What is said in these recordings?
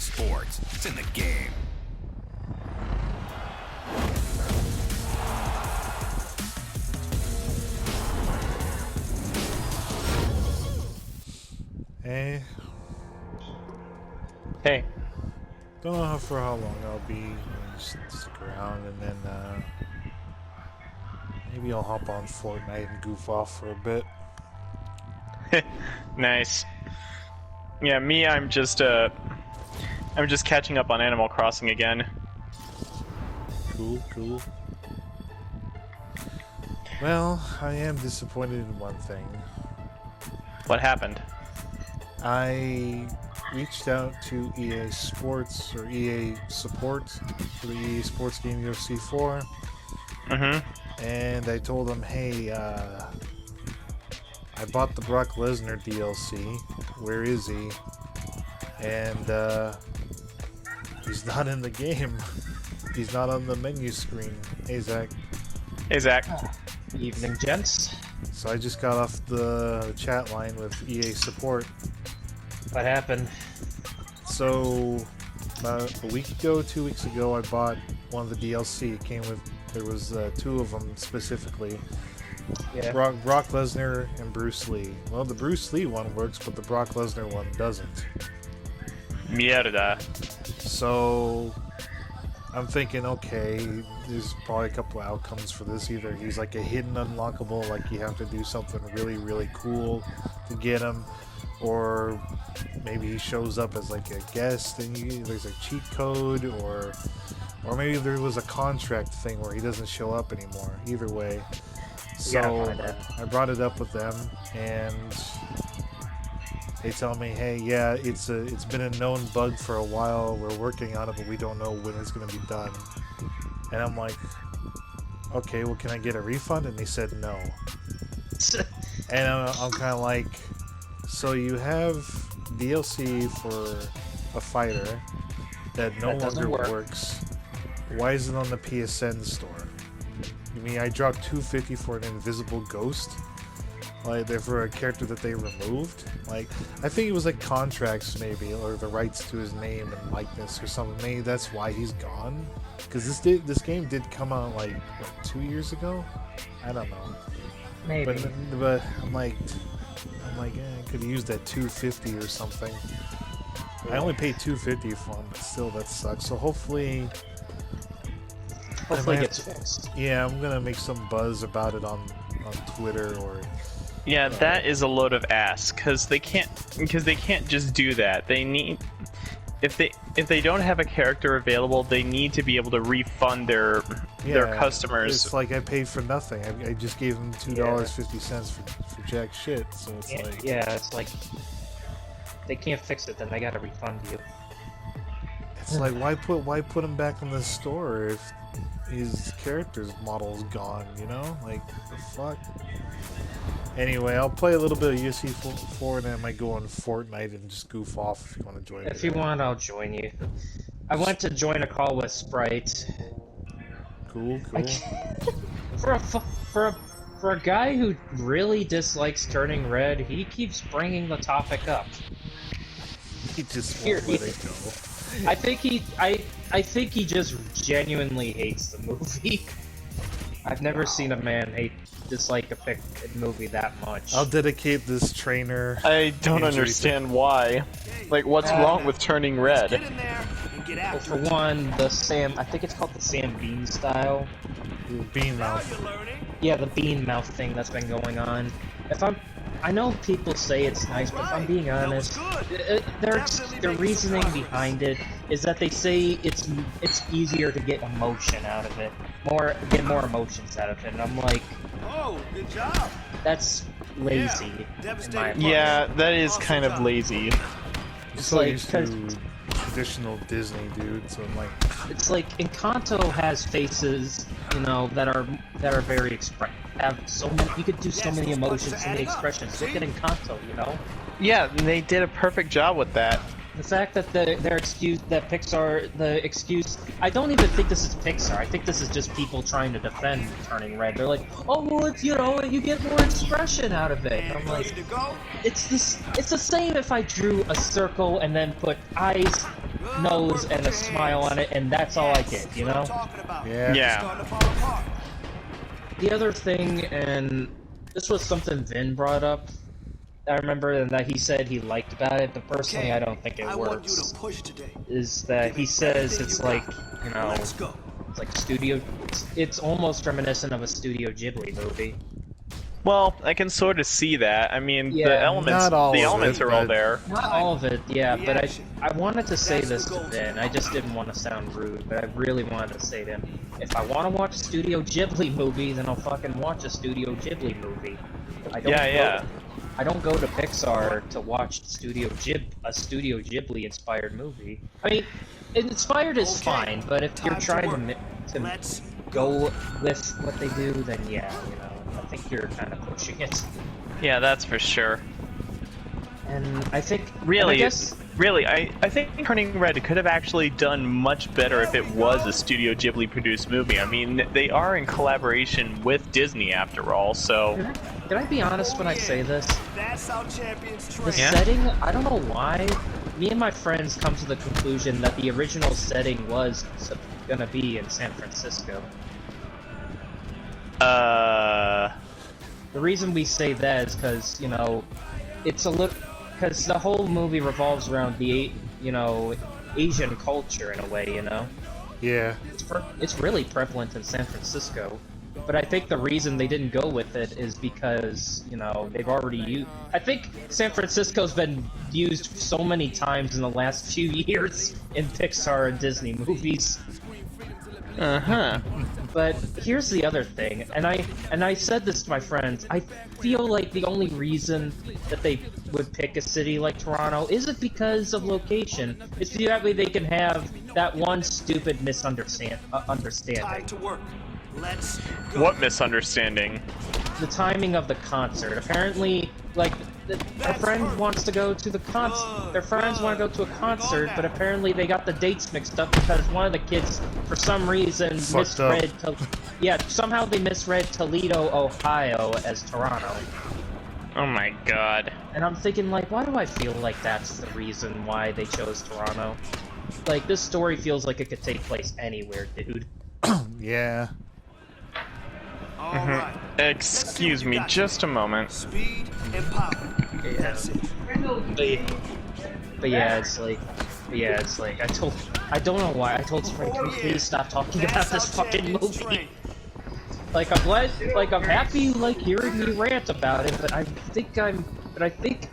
sports. It's in the game. Hey. Hey. Don't know for how long I'll be. Just stick around and then maybe I'll hop on Fortnite and goof off for a bit. Nice. Yeah, me, I'm just catching up on Animal Crossing again. Cool, cool. Well, I am disappointed in one thing. What happened? I reached out to EA Sports, or EA Support, for the EA Sports game UFC 4. And I told them, hey, I bought the Brock Lesnar DLC. Where is he? And he's not in the game. He's not on the menu screen. Hey, Zach. Hey, Zach. Evening, gents. So I just got off the chat line with EA Support. What happened? So about a week ago, 2 weeks ago, I bought one of the DLC. It came with, there was two of them specifically. Yeah. Brock Lesnar and Bruce Lee. Well, the Bruce Lee one works, but the Brock Lesnar one doesn't. Mierda. So I'm thinking, okay, there's probably a couple of outcomes for this. Either he's like a hidden unlockable, like you have to do something really, really cool to get him, or maybe he shows up as like a guest and there's a cheat code, or maybe there was a contract thing where he doesn't show up anymore. Either way. So I brought it up with them, and they tell me, hey, yeah, it's been a known bug for a while. We're working on it, but we don't know when it's going to be done. And I'm like, okay, well, can I get a refund? And they said no. And I'm kind of like, so you have DLC for a fighter that no longer works. Why is it on the PSN store? You mean I dropped $250 for an invisible ghost? Like, they're for a character that they removed? Like, I think it was like contracts maybe, or the rights to his name and likeness or something. Maybe that's why he's gone? Because this game did come out like, what, 2 years ago? I don't know. Maybe. But I'm like, I could have used that $250 or something. I only paid $250 for him, but still, that sucks. So hopefully it gets fixed. Yeah, I'm gonna make some buzz about it on Twitter or. Yeah, that is a load of ass, because they can't just do that. They need, if they don't have a character available, they need to be able to refund their customers. It's like I paid for nothing. I just gave them $2.50 for jack shit. So it's like it's like they can't fix it, then they gotta refund you. It's like why put him back in the store if his character's model's gone, you know? Like, the fuck? Anyway, I'll play a little bit of UFC 4 and then I might go on Fortnite and just goof off if you want to join me. If you want, I'll join you. I went to join a call with Sprite. Cool. For a guy who really dislikes turning red, he keeps bringing the topic up. He just won't let it go. I think he just genuinely hates the movie. I've never seen a man dislike a movie that much. I'll dedicate this trainer. I don't understand why. Like, what's wrong with turning red? Get in there and get Well, out. for one, I think it's called the Sam Bean style. Bean mouth. Yeah, the bean mouth thing that's been going on. I know people say it's nice, but if I'm being honest, their reasoning behind it is that they say it's easier to get emotion out of it, get more emotions out of it, and I'm like, Oh, good job. that's lazy. In my opinion. Yeah, that is kind of lazy. It's So like used to traditional Disney, dude. So I'm like, it's like Encanto has faces, that are very have so many. You could do so many emotions, so many expressions. Look at Encanto, Yeah, they did a perfect job with that. The fact that the excuse, I don't even think this is Pixar. I think this is just people trying to defend turning red. They're like, oh, well, it's, you get more expression out of it. And I'm like, it's the same if I drew a circle and then put eyes nose and a smile on it, and that's all I get, you know? Yeah. Yeah. The other thing, and this was something Vin brought up, I remember that he said he liked about it, but personally I don't think it works, is that he says it's like, you know, it's like it's almost reminiscent of a Studio Ghibli movie. Well, I can sort of see that. I mean, Yeah, the elements are all there. Not all of it, yeah, but I wanted to say this to Vin, I just didn't want to sound rude, but I really wanted to say to him, if I want to watch a Studio Ghibli movie, then I'll fucking watch a Studio Ghibli movie. I don't go to Pixar to watch a Studio Ghibli inspired movie. I mean, inspired is fine, but if you're trying to go with what they do, then yeah, you know, I think you're kind of pushing it. Yeah, that's for sure. And I think I think Turning Red could have actually done much better if it was a Studio Ghibli produced movie. I mean, they are in collaboration with Disney after all, so... Can I be honest when I say this? That's how champions train. The setting, I don't know why, me and my friends come to the conclusion that the original setting was gonna be in San Francisco. The reason we say that is because, you know, it's a little... Because the whole movie revolves around the, you know, Asian culture in a way, you know? Yeah. It's really prevalent in San Francisco. But I think the reason they didn't go with it is because, you know, they've already used... I think San Francisco's been used so many times in the last few years in Pixar and Disney movies. Uh-huh. But here's the other thing, and I said this to my friends, I feel like the only reason that they would pick a city like Toronto isn't because of location. It's that way they can have that one stupid understanding. Time to work. Let's go. What misunderstanding? The timing of the concert. Apparently, like, their friend wants to go to the concert. Their friends want to go to a concert, but apparently they got the dates mixed up because one of the kids, for some reason, misread. Somehow they misread Toledo, Ohio, as Toronto. Oh my god. And I'm thinking, like, why do I feel like that's the reason why they chose Toronto? Like, this story feels like it could take place anywhere, dude. Yeah. All right. Excuse me, just a moment. Speed and power. Yeah. That's it. But yeah, it's like, I don't know why, I told Spring, can we please stop talking about this fucking movie? Like, I'm happy, like, hearing me rant about it, but I think I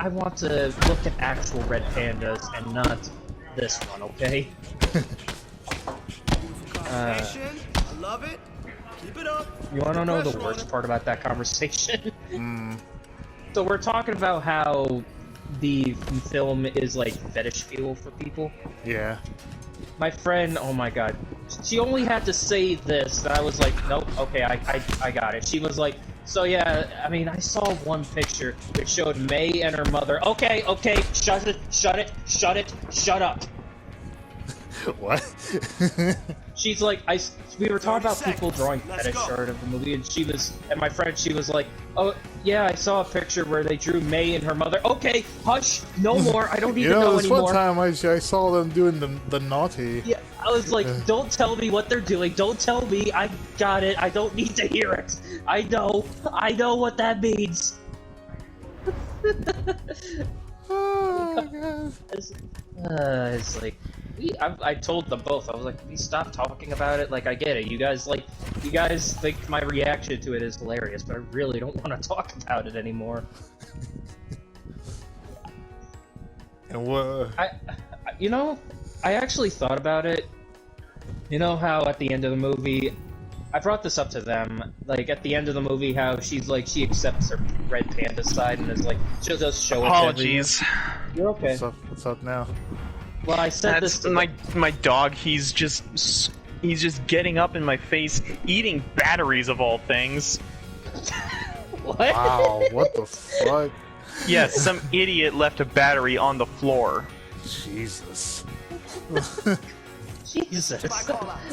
want to look at actual red pandas and not this one, okay? I love it. Keep it up. You wanna know the worst part about that conversation? So we're talking about how the film is like fetish fuel for people. Yeah. My friend, oh my god, she only had to say this, and I was like, nope, okay, I got it. She was like, so yeah, I mean, I saw one picture which showed May and her mother. Okay, shut up. What? She's like, we were talking about people drawing fetish art of the movie, and my friend, she was like, oh, yeah, I saw a picture where they drew May and her mother. Okay, hush, no more, I don't need to know this anymore. one time I saw them doing the naughty. Yeah, I was like, don't tell me what they're doing, don't tell me, I got it, I don't need to hear it. I know what that means. Oh my god. It's like, I told them both, I was like, please stop talking about it, like, I get it, you guys think my reaction to it is hilarious, but I really don't want to talk about it anymore. And what? I actually thought about it. You know how at the end of the movie, I brought this up to them, like, at the end of the movie, how she's like, she accepts her red panda side and is like, she'll just show it to everyone. Apologies. You're okay. What's up now? Well, I said this to my dog. He's just getting up in my face, eating batteries of all things. What? Wow, what the fuck? Yes, some idiot left a battery on the floor. Jesus. Jesus.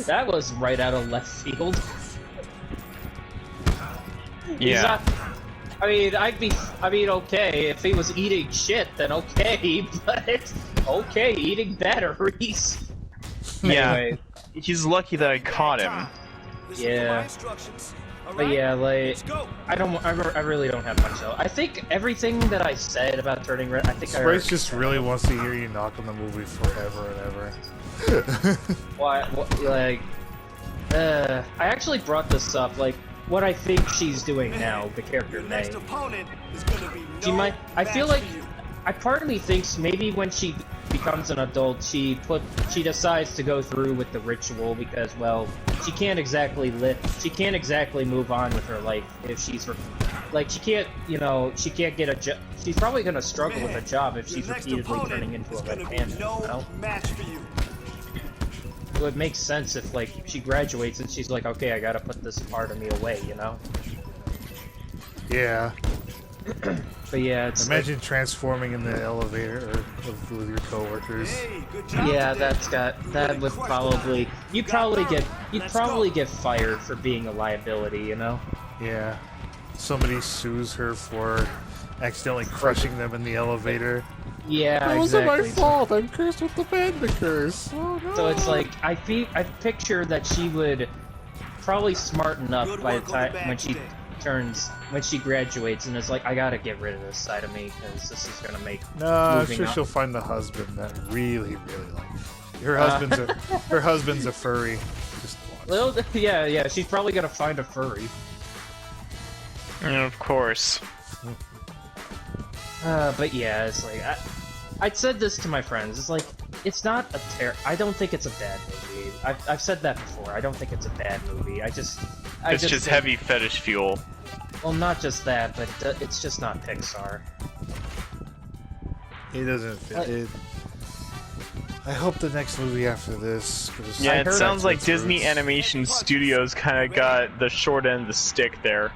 That was right out of left field. Yeah. I mean, okay, if he was eating shit, then okay, but okay, eating batteries. Yeah. Anyway, He's lucky that I caught him. Listen to Yeah. my instructions. All but right? yeah, like, Let's go. I really don't have much else. I think everything that I said about turning red, I think I Bryce already just said. really wants to hear you knock on the movie forever and ever. Why, like, I actually brought this up, like, what I think she's doing now, the character Your May. next opponent is gonna be She no might, I feel match like, for you. I partly thinks maybe when she becomes an adult, she decides to go through with the ritual because, well, she can't exactly move on with her life if she's, like, she can't, you know, she can't get a job. She's probably gonna struggle with a job if Your she's next repeatedly opponent turning into is a red gonna be panda, no you know? match for you. It would make sense if, like, she graduates and she's like, okay, I gotta put this part of me away, you know? Yeah. But yeah, it's like, Imagine transforming in the elevator with your coworkers. Hey, good job yeah, today. that would probably, you'd probably get fired for being a liability, you know? Yeah. Somebody sues her for accidentally crushing them in the elevator. Yeah, That wasn't my exactly. fault. I'm cursed with the panda curse. Oh no. So it's like I picture that she would probably smarten up Good by the work on the time bag when she graduates, and it's like, I gotta get rid of this side of me because this is gonna make No, I'm moving sure on. she'll find the husband that really, really likes her. Her husband's a furry. Just watch. Well, yeah, she's probably gonna find a furry. Of course. But yeah, it's like I'd said this to my friends. It's like it's not a I don't think it's a bad movie. I've said that before. I don't think it's a bad movie. It's just think- heavy fetish fuel. Well, not just that, but it's just not Pixar. It doesn't fit. I hope the next movie after this goes. Yeah, I it heard sounds back like to its Disney roots. Animation Studios kind of got the short end of the stick there.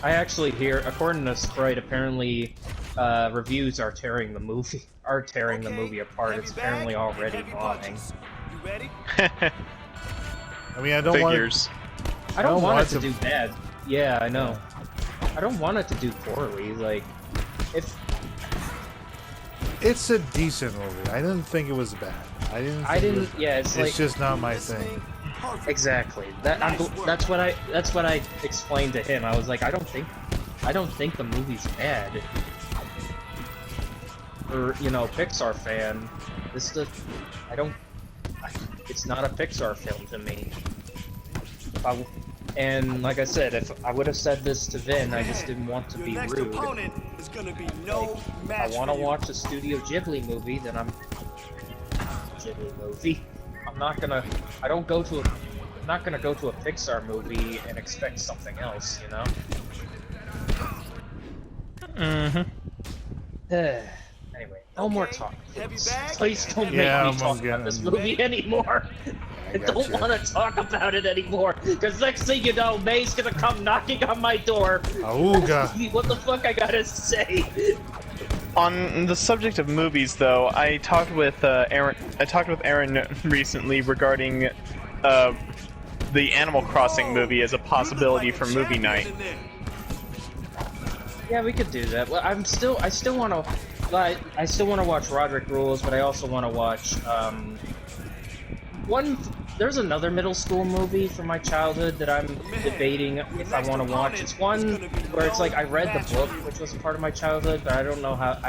I actually hear, according to Sprite, apparently reviews are tearing the movie apart. It's apparently already bombing. You ready? I mean, I don't want. Figures. I don't don't want want it to to- do bad. Yeah, I know. I don't want it to do poorly. Like, if It's a decent movie. I didn't think it was bad. I didn't. yeah, it's It's like just not my thing. Perfect. exactly that's what I explained to him. I was like, I don't think the movie's bad. Or, you know, Pixar fan. It's not a Pixar film to me. And like I said, if I would have said this to Vin, I just didn't want to Your be next rude. opponent is gonna be no If match I want to for you. watch a Studio Ghibli movie, then I'm Ghibli movie. I'm not gonna go to a Pixar movie and expect something else, you know? Anyway, no more talk. Heavy Please, bag? please don't Yeah, make I'm me talk getting- about this movie anymore. I don't gotcha. want to talk about it anymore. Because next thing you know, May's gonna come knocking on my door. Auga. What the fuck I gotta say? On the subject of movies, though, I talked with Aaron recently regarding the Animal Crossing movie as a possibility for movie night. Yeah, we could do that. Well, I still want to watch Roderick Rules, but I also want to watch there's another middle school movie from my childhood that I'm debating if I want to watch. It's one where it's like I read the book, which was a part of my childhood, but I don't know how.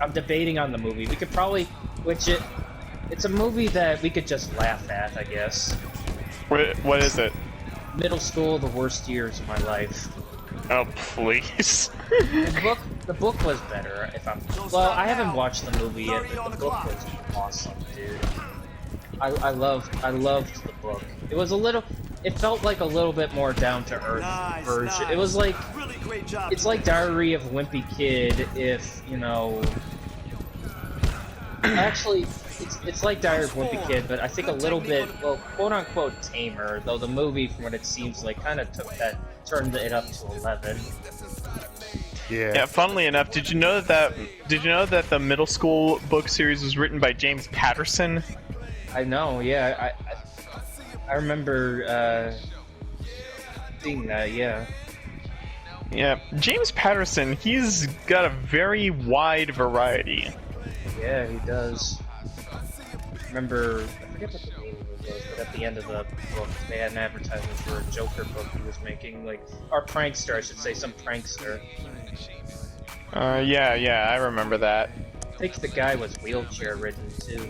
I'm debating on the movie. We could probably, it's a movie that we could just laugh at, I guess. What is it? Middle school, the worst years of my life. Oh, please. The book was better. Well, I haven't watched the movie yet, but the book was awesome, dude. I loved the book. It felt like a little bit more down to earth version. It was like, really great job. it's like Diary of a Wimpy Kid if, you know, actually, it's like Diary of a Wimpy Kid, but I think a little bit, well, quote unquote tamer, though the movie, from what it seems like, kind of turned it up to 11. Yeah, funnily enough, did you know that the middle school book series was written by James Patterson? I know, yeah. I remember seen that, yeah. Yeah, James Patterson, he's got a very wide variety. Yeah, he does. Remember, I forget what the name was, but at the end of the book, they had an advertisement for a Joker book he was making, like, or prankster, I should say, some prankster. Yeah, I remember that. I think the guy was wheelchair-ridden, too.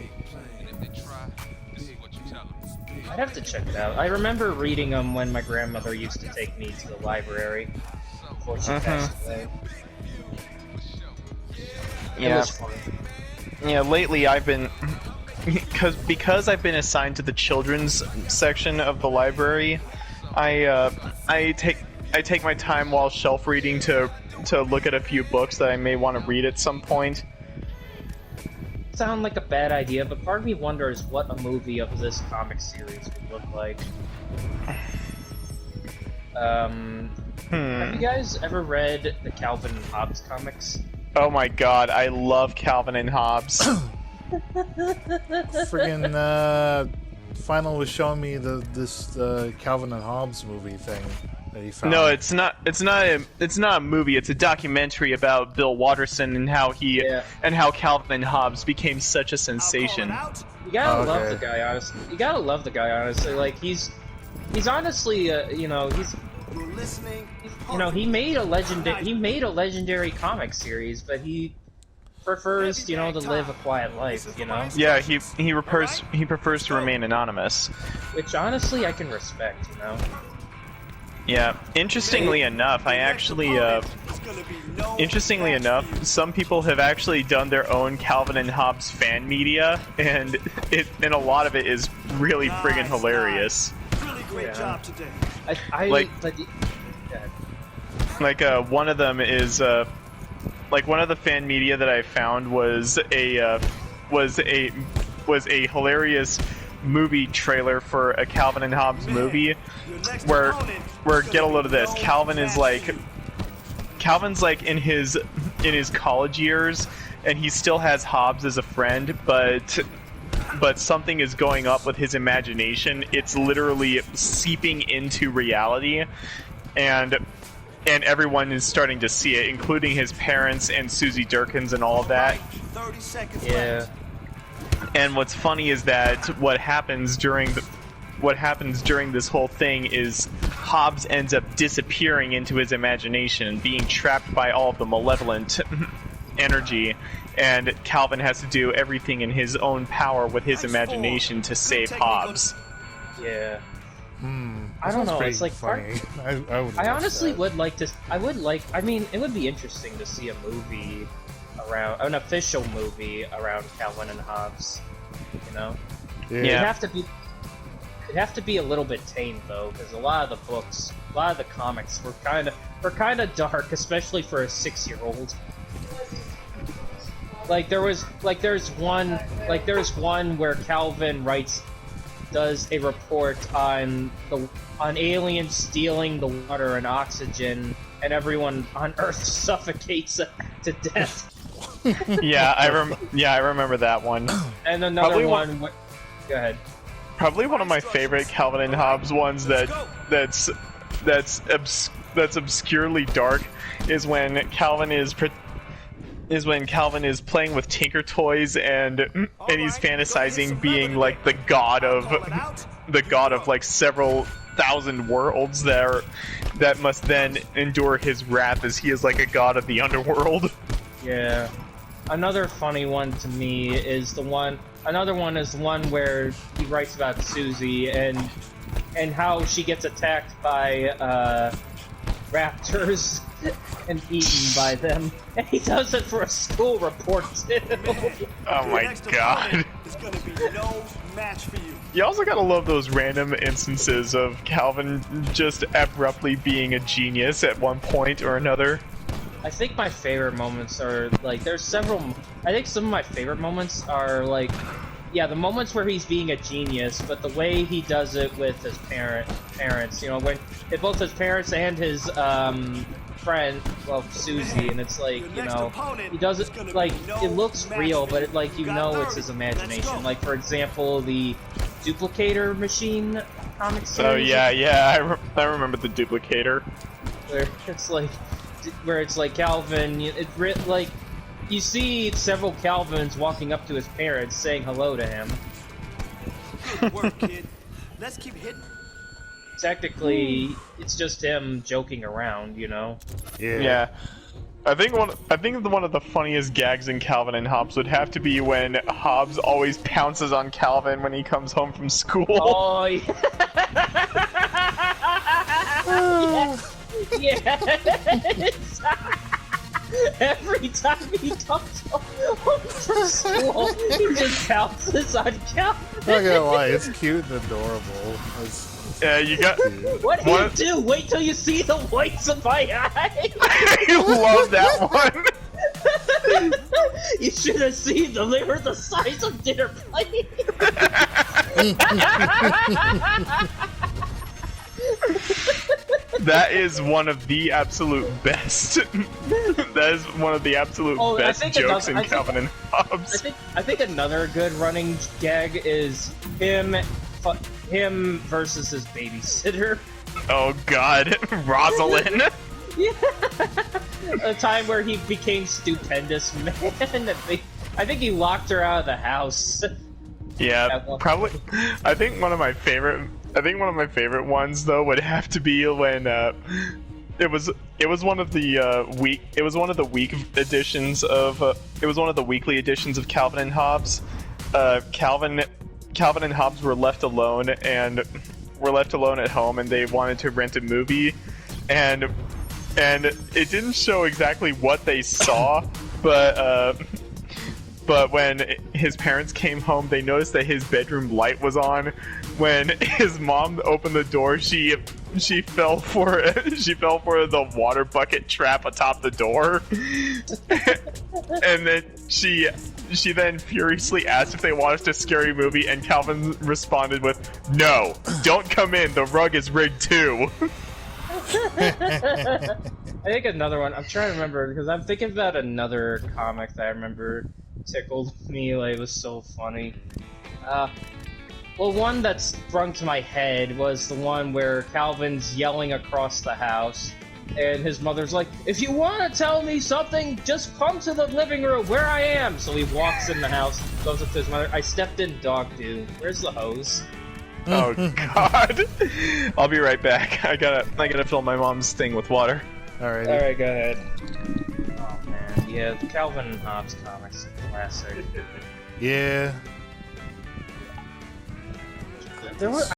I'd have to check it out. I remember reading them when my grandmother used to take me to the library before she passed away. It was fun. Yeah, lately I've been... because I've been assigned to the children's section of the library, I take my time while shelf reading to look at a few books that I may want to read at some point. Sound like a bad idea, but part of me wonders what a movie of this comic series would look like. Have you guys ever read the Calvin and Hobbes comics? Oh my god, I love Calvin and Hobbes. Friggin' Final was showing me this Calvin and Hobbes movie thing that he found. No, it's not a movie. It's a documentary about Bill Watterson and how Calvin and Hobbes became such a sensation. You gotta love the guy, honestly. You gotta love the guy, honestly. Like he's honestly, you know, he made a legendary comic series, but he prefers, you know, to live a quiet life, you know? Yeah, he prefers to remain anonymous. Which honestly I can respect, you know? Yeah, interestingly enough, some people have actually done their own Calvin and Hobbes fan media, and a lot of it is really friggin' hilarious. Really great job today. One of them is one of the fan media that I found was a hilarious movie trailer for a Calvin and Hobbes movie where get a load of this. Calvin's like in his college years, and he still has Hobbes as a friend, but something is going up with his imagination. It's literally seeping into reality, and everyone is starting to see it, including his parents and Susie Durkins and all of that. 30 seconds Yeah. left. And what's funny is that what happens during this whole thing is Hobbes ends up disappearing into his imagination, being trapped by all of the malevolent energy, and Calvin has to do everything in his own power with his imagination to save Hobbes. Yeah. I don't know. It's like funny. I honestly would like to. I mean, it would be interesting to see a movie around an official movie around Calvin and Hobbes. You know. Yeah. It'd have to be a little bit tame though, because a lot of the books, a lot of the comics were kind of dark, especially for a 6-year-old. There's one where Calvin does a report on aliens stealing the water and oxygen, and everyone on Earth suffocates to death. I remember that one. And another one. Go ahead. Probably one of my favorite Calvin and Hobbes ones that's obscurely dark is when Calvin is playing with Tinker Toys and he's fantasizing being like the god of like several thousand worlds that must then endure his wrath as he is like a god of the underworld. Yeah. Another funny one to me is another one is the one where he writes about Susie and how she gets attacked by raptors and eaten by them. And he does it for a school report too. Oh my god. It's gonna be no match for you. You also gotta love those random instances of Calvin just abruptly being a genius at one point or another. I think my favorite moments are, like, there's several... I think some of my favorite moments are, like... Yeah, the moments where he's being a genius, but the way he does it with his parents, you know, when... Both his parents and his, friend, well, Susie, and it's like, you know... He does it, like, it looks real, but, it's his imagination. Like, for example, the duplicator machine comic series? Oh yeah, I remember the duplicator. Where it's like Calvin, like you see several Calvins walking up to his parents saying hello to him. Good work, kid. Let's keep hitting. Technically, it's just him joking around, you know. Yeah. I think one of the funniest gags in Calvin and Hobbes would have to be when Hobbes always pounces on Calvin when he comes home from school. Oh yeah. Yes. Every time he comes home from school, he just pounces on Calvin. Not gonna lie, it's cute and adorable. Yeah, you got. What do you do? Wait till you see the whites of my eyes. I love that one. You should have seen them. They were the size of dinner plates. That is one of the absolute best. That is one of the absolute best jokes in Calvin and Hobbes. I think another good running gag is him versus his babysitter. Oh God, Rosalind. Yeah. A time where he became stupendous man. I think he locked her out of the house. Yeah, probably. I think one of my favorite ones though would have to be when it was one of the weekly editions of Calvin and Hobbes. Calvin and Hobbes were left alone at home, and they wanted to rent a movie, and it didn't show exactly what they saw, but when his parents came home, they noticed that his bedroom light was on. When his mom opened the door, she fell for the water bucket trap atop the door, and then she then furiously asked if they watched a scary movie, and Calvin responded with, "No, don't come in. The rug is rigged too." I think another one. I'm trying to remember because I'm thinking about another comic that I remember tickled me. Like, it was so funny. Well, one that sprung to my head was the one where Calvin's yelling across the house, and his mother's like, "If you want to tell me something, just come to the living room where I am." So he walks in the house, goes up to his mother. "I stepped in dog do. Where's the hose?" Oh God! I'll be right back. I gotta fill my mom's thing with water. Alright. Alright, go ahead. Oh man, yeah, the Calvin and Hobbes comics, classic. Yeah. There were